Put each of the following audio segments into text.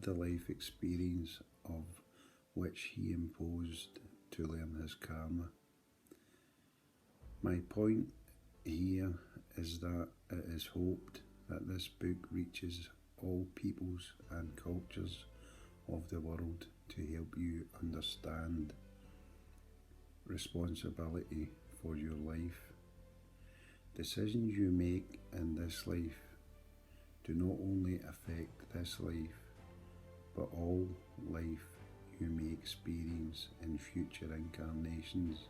the life experience of which he imposed to learn his karma. My point here is that it is hoped that this book reaches all peoples and cultures of the world to help you understand responsibility for your life. Decisions you make in this life do not only affect this life, but all life you may experience in future incarnations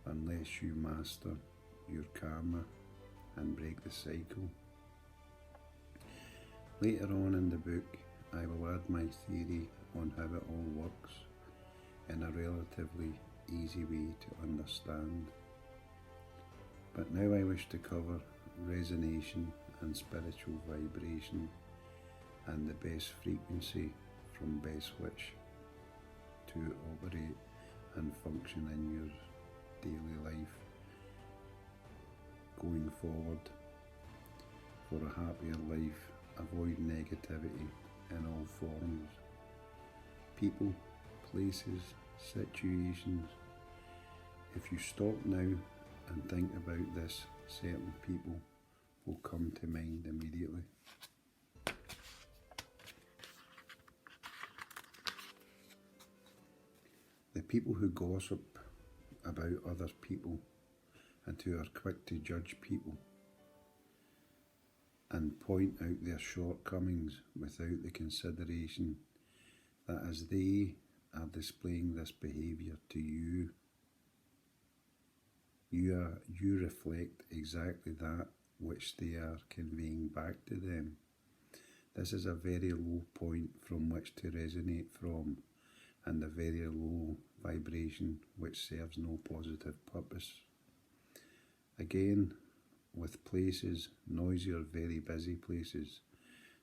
unless you master your karma and break the cycle. Later on in the book, I will add my theory on how it all works in a relatively easy way to understand. But now I wish to cover resonation and spiritual vibration and the best frequency from best which to operate and function in your daily life going forward. For a happier life, avoid negativity in all forms. People, places, situations. If you stop now and think about this, certain people will come to mind immediately. The people who gossip about other people and who are quick to judge people and point out their shortcomings without the consideration that as they are displaying this behaviour to you, you reflect exactly that which they are conveying back to them. This is a very low point from which to resonate from, and a very low vibration which serves no positive purpose. Again, with places, noisy or very busy places,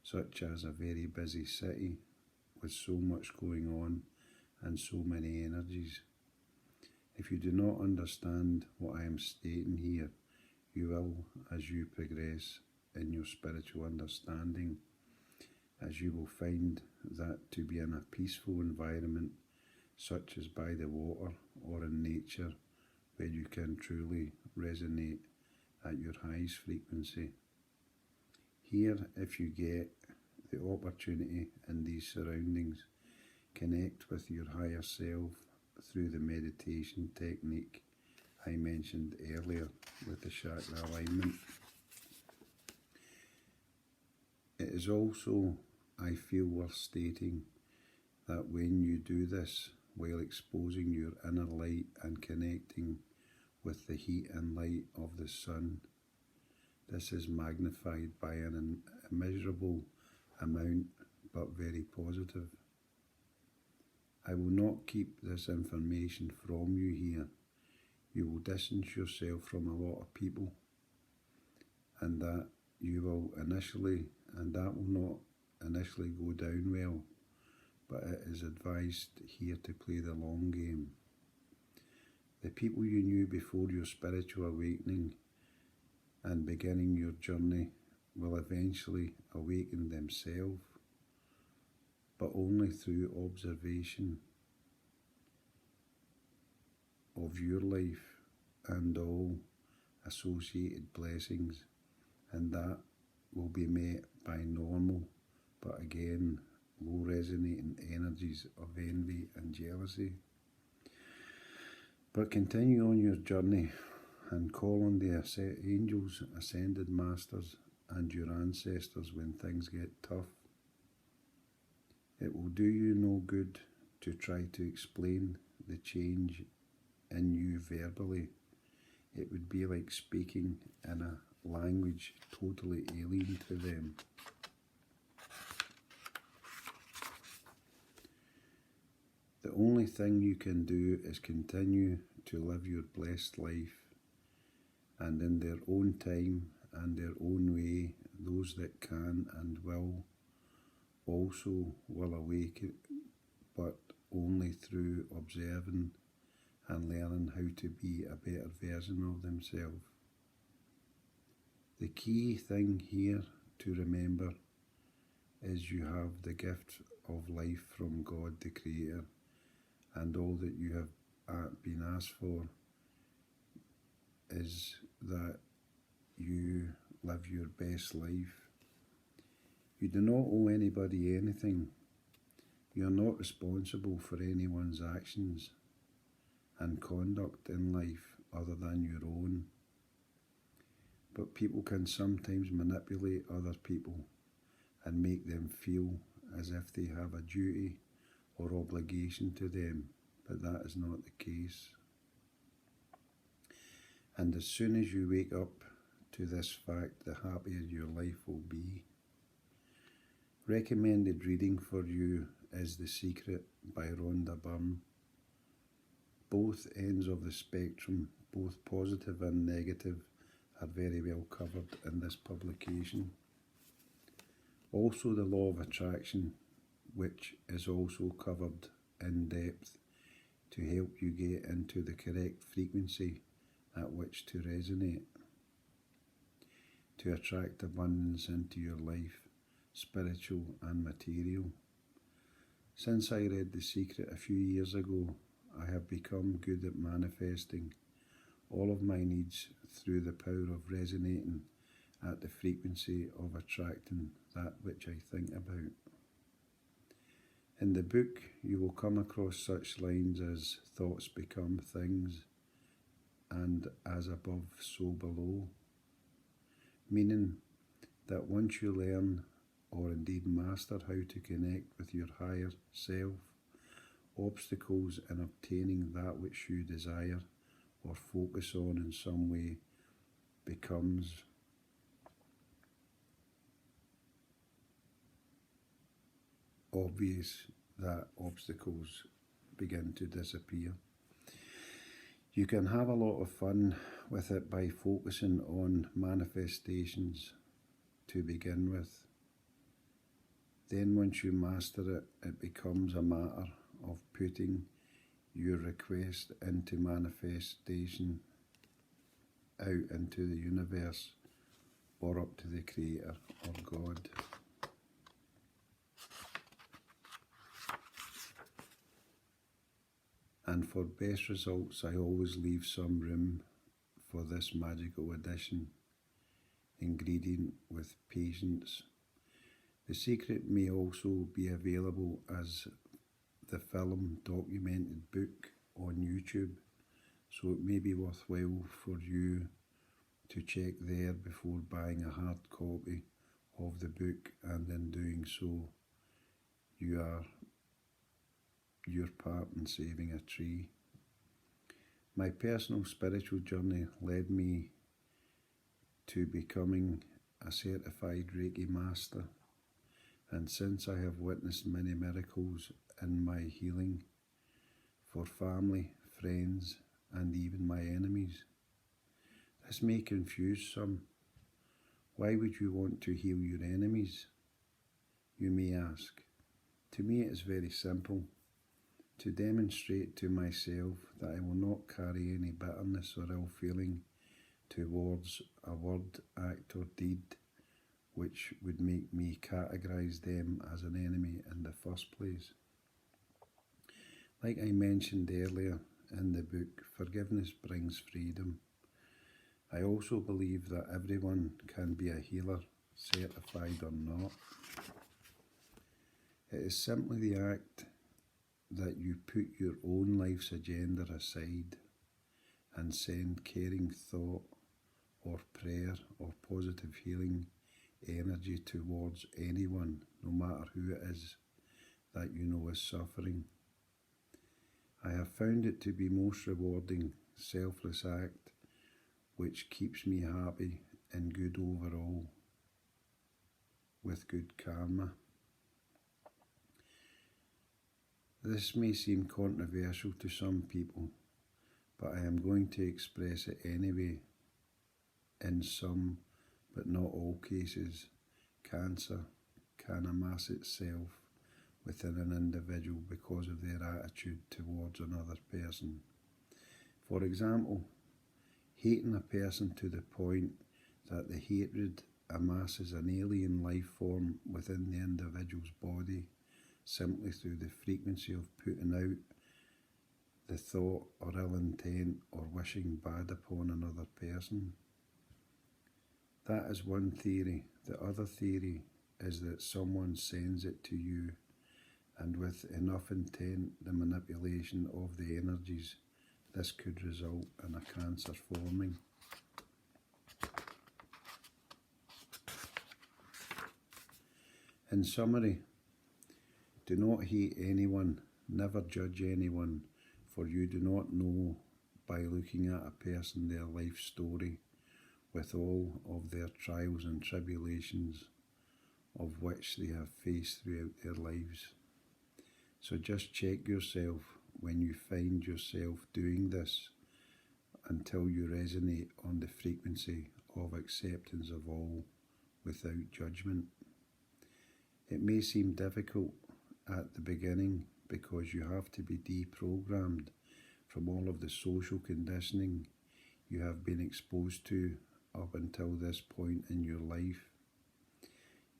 such as a very busy city with so much going on and so many energies. If you do not understand what I am stating here, you will as you progress in your spiritual understanding, as you will find that to be in a peaceful environment, such as by the water or in nature, where you can truly resonate at your highest frequency. Here, if you get the opportunity in these surroundings, connect with your higher self through the meditation technique I mentioned earlier with the chakra alignment. It is also, I feel, worth stating that when you do this while exposing your inner light and connecting with the heat and light of the sun, this is magnified by an immeasurable amount, but very positive. I will not keep this information from you here. You will distance yourself from a lot of people, and that will not initially go down well, but it is advised here to play the long game. The people you knew before your spiritual awakening and beginning your journey will eventually awaken themselves, but only through observation of your life and all associated blessings, and that will be met by normal, but again, low resonating energies of envy and jealousy. But continue on your journey and call on the angels, ascended masters, and your ancestors when things get tough. It will do you no good to try to explain the change in you verbally. It would be like speaking in a language totally alien to them. The only thing you can do is continue to live your blessed life, and in their own time and their own way, those that can and will also will awaken, but only through observing and learning how to be a better version of themselves. The key thing here to remember is you have the gift of life from God the Creator, and all that you have been asked for is that you live your best life. You do not owe anybody anything. You are not responsible for anyone's actions and conduct in life other than your own. But people can sometimes manipulate other people and make them feel as if they have a duty or obligation to them, but that is not the case. And as soon as you wake up to this fact, the happier your life will be. Recommended reading for you is The Secret by Rhonda Byrne. Both ends of the spectrum, both positive and negative, are very well covered in this publication. Also, The Law of Attraction, which is also covered in depth to help you get into the correct frequency at which to resonate, to attract abundance into your life, spiritual and material. Since I read The Secret a few years ago, I have become good at manifesting all of my needs through the power of resonating at the frequency of attracting that which I think about. In the book, you will come across such lines as thoughts become things and as above, so below, meaning that once you learn or indeed master how to connect with your higher self, obstacles in obtaining that which you desire or focus on in some way becomes obvious, that obstacles begin to disappear. You can have a lot of fun with it by focusing on manifestations to begin with. Then once you master it, it becomes a matter of putting your request into manifestation out into the universe or up to the Creator or God. And for best results, I always leave some room for this magical addition, ingredient with patience. The Secret may also be available as the film documented book on YouTube, so it may be worthwhile for you to check there before buying a hard copy of the book, and in doing so, you are your part in saving a tree. My personal spiritual journey led me to becoming a certified Reiki master, and since I have witnessed many miracles in my healing for family, friends, and even my enemies, this may confuse some. Why would you want to heal your enemies? You may ask. To me it is very simple. To demonstrate to myself that I will not carry any bitterness or ill feeling towards a word, act or deed which would make me categorise them as an enemy in the first place. Like I mentioned earlier in the book, forgiveness brings freedom. I also believe that everyone can be a healer, certified or not. It is simply the act that you put your own life's agenda aside and send caring thought or prayer or positive healing energy towards anyone, no matter who it is, that you know is suffering. I have found it to be most rewarding, selfless act which keeps me happy and good overall, with good karma. This may seem controversial to some people, but I am going to express it anyway. In some, but not all cases, cancer can amass itself within an individual because of their attitude towards another person. For example, hating a person to the point that the hatred amasses an alien life form within the individual's body simply through the frequency of putting out the thought or ill intent or wishing bad upon another person. That is one theory. The other theory is that someone sends it to you, and with enough intent, the manipulation of the energies, this could result in a cancer forming. In summary, do not hate anyone, never judge anyone, for you do not know by looking at a person their life story with all of their trials and tribulations of which they have faced throughout their lives. So just check yourself when you find yourself doing this until you resonate on the frequency of acceptance of all without judgment. It may seem difficult at the beginning because you have to be deprogrammed from all of the social conditioning you have been exposed to up until this point in your life.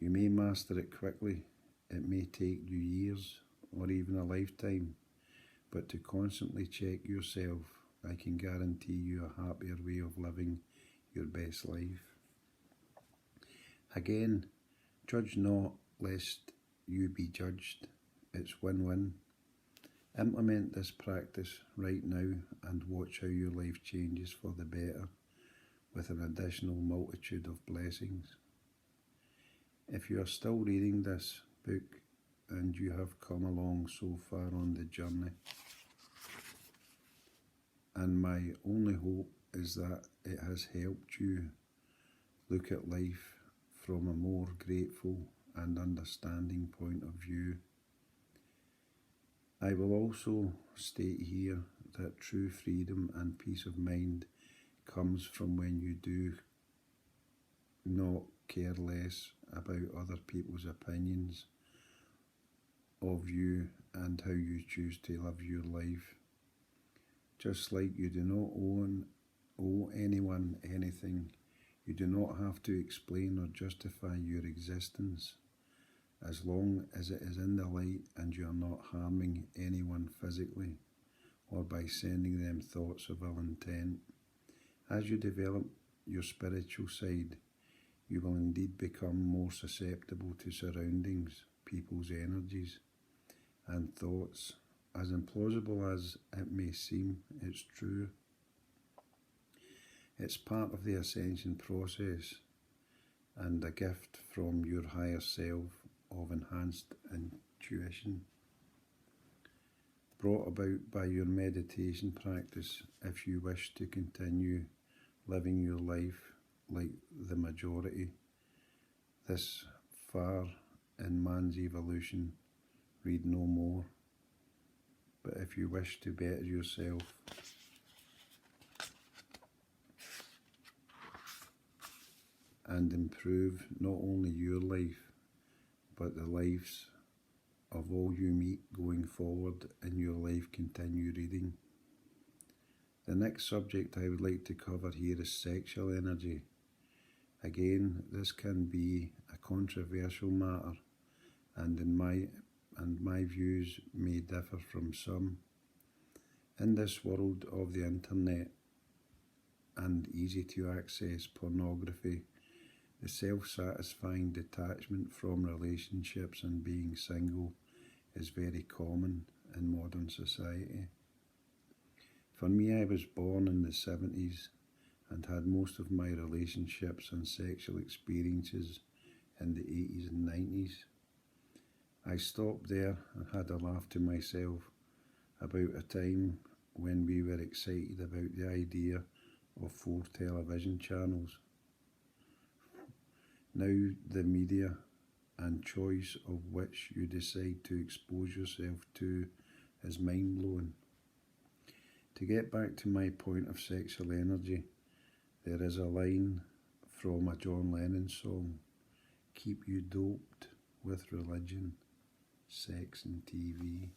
You may master it quickly, it may take you years or even a lifetime, but to constantly check yourself, I can guarantee you a happier way of living your best life. Again, judge not lest you be judged. It's win-win. Implement this practice right now and watch how your life changes for the better with an additional multitude of blessings. If you are still reading this book and you have come along so far on the journey, and my only hope is that it has helped you look at life from a more grateful and understanding point of view. I will also state here that true freedom and peace of mind comes from when you do not care less about other people's opinions of you and how you choose to live your life. Just like you do not owe anyone anything, you do not have to explain or justify your existence, as long as it is in the light and you are not harming anyone physically or by sending them thoughts of ill intent. As you develop your spiritual side, you will indeed become more susceptible to surroundings, people's energies and thoughts. As implausible as it may seem, it's true. It's part of the ascension process and a gift from your higher self of enhanced intuition, brought about by your meditation practice if you wish to continue living your life like the majority. This far in man's evolution, read no more. But if you wish to better yourself, and improve not only your life, but the lives of all you meet going forward in your life, continue reading. The next subject I would like to cover here is sexual energy. Again, this can be a controversial matter, and my views may differ from some. In this world of the internet and easy to access pornography, the self-satisfying detachment from relationships and being single is very common in modern society. For me, I was born in the 70s and had most of my relationships and sexual experiences in the 80s and 90s. I stopped there and had a laugh to myself about a time when we were excited about the idea of 4 television channels. Now the media and choice of which you decide to expose yourself to is mind-blowing. To get back to my point of sexual energy, there is a line from a John Lennon song, "Keep you doped with religion, sex and TV."